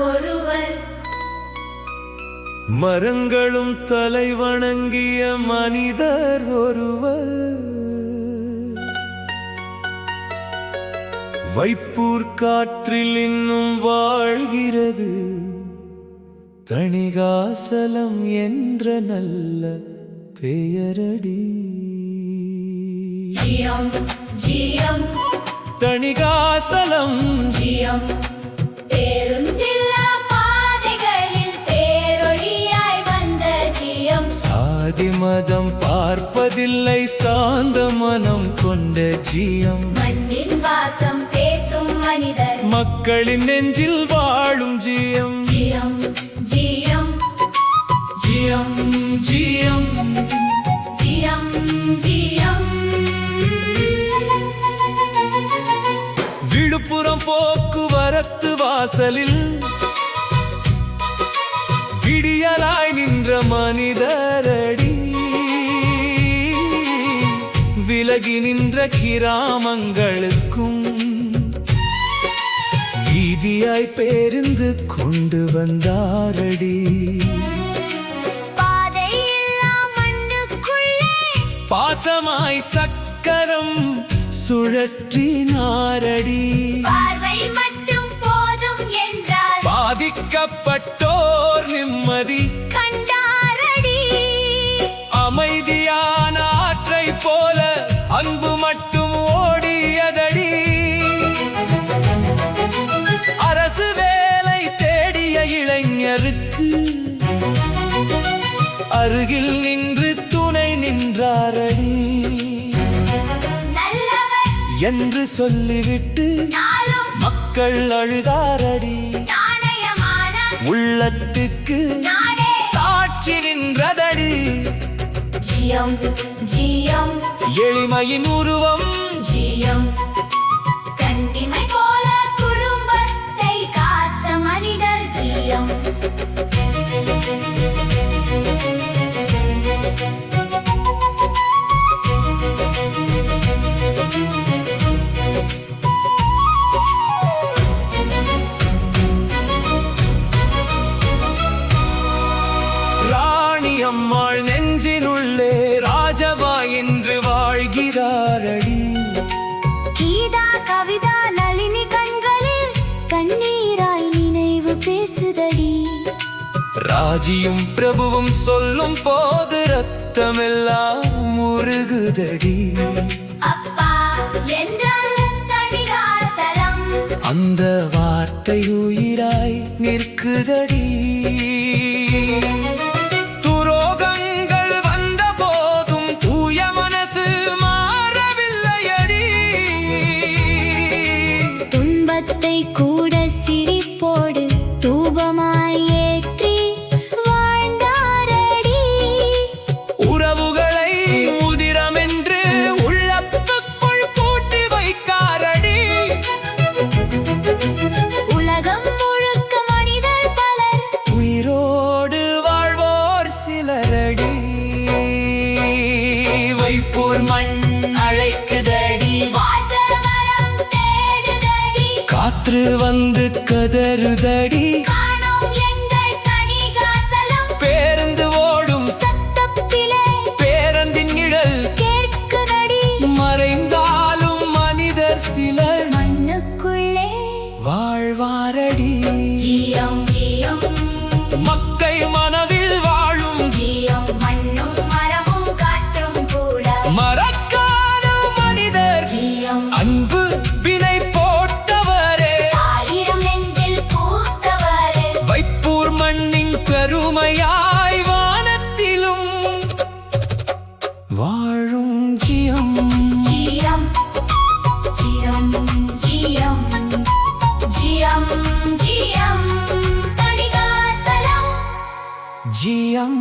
ஒருவர். மரங்களும் தலை வணங்கிய மனிதர் ஒருவர். வைப்பூர் காற்றில் இன்னும் வாழ்கிறது தணிகாசலம் என்ற நல்ல பெயரடி. ஜியம் ஜியம் தணிகாசலம் ஜியம். பேருந்தில்லா பாதைகளில் பேரொளியாய் வந்த ஜியம். சாதி மதம் பார்ப்பதில்லை சாந்த மனம் கொண்ட ஜியம். மண்ணின் வாசம் பேசும் மனிதர், மக்களின் நெஞ்சில் வாழும் ஜியம். ஜியம் ஜியம் ஜியம் ஜியம் ஜியம் ஜியம். விழுப்புரம் போக்குவரத்து வாசலில் விடியலாய் நின்ற மனிதரடி. விலகி நின்ற கிராமங்களுக்கும் வீதியாய் பேருந்து கொண்டு வந்தாரடி. பாதையில்லா மண்ணுக்குள்ளே பாசமாய் சக்கரம் சுழற்றினாரடி. பார்வை மட்டும் போதும் என்றால் பாதிக்கப்பட்டோர் நிம்மதி கண்டாரடி. அமைதியான ஆற்றை போல அன்பு மட்டும் ஓடியதடி. அரசு வேலை தேடிய இளைஞருக்கு அருகில் நின்று துணை நின்றாரடி. நல்லவர் என்று சொல்லிவிட்டு நாளும் மக்கள் அழுதாரடி. நாணயமான உள்ளத்துக்கு நாடே சாட்சி நின்றதடி. ஜியம் ஜியம் எளிமையின் உருவம் ஜியம். கண்டிமை போல குடும்பத்தை காத்த மனிதர் ஜியம். ராணியம்மாள் நெஞ்சினுள்ளே ராஜவா என்று வாழ்கிறாரடி. கீதா கவிதா நளினி கண்களில் கண்ணீராய் நினைவு பேசுதடி. ராஜியும் பிரபுவும் சொல்லும் போது ரத்தமெல்லாம் முருகுதடி. அப்பா என்றால் தணிகாசலம், அந்த வார்த்தை உயிராய் நிற்குதடி. துரோகங்கள் வந்த போதும் தூய மனசு மாறவில்லையடி. துன்பத்தை கூட சிரிப்போடு தூபமாய் ஏற்றி வாழ்ந்தாரடி. உறவுகளை உதிரமென்று உள்ளத்துக்குள் பூட்டி வைக்காரடி. உலகம் முழுக்க மனிதர் பலர் உயிரோடு வாழ்வோர் சிலரடி. வைப்போர் மண் அழைக்குதடி. வாசவரம் தேடுதடி. காற்று வந்து கதறுதடி. காணோம் எங்கள் தணிகாசலம். பேருந்து ஓடும் சத்தத்திலே பேரந்தின் நிழல் கேட்குதடி. மறைந்தாலும் மனிதர் சிலர் மண்ணுக்குள்ளே வாழ்வாரடி. ஜியம் ஜியம் மக்கள் மனதில் வாழும் ஜியம். மண்ணும் மரமும் காற்றும் கூட மறக்காத மனிதர். ஜியம். அன்பு வினை போட்டவரே, ஆயிரம் நெஞ்சில் பூத்தவரே. வைப்பூர் மண்ணின் பெருமையாய் வானத்திலும் வாழும் ஜியம். ஜியம் ஜியம் ஜியம் ஜியம் ஜியம். தணிகாசலம் ஜியம்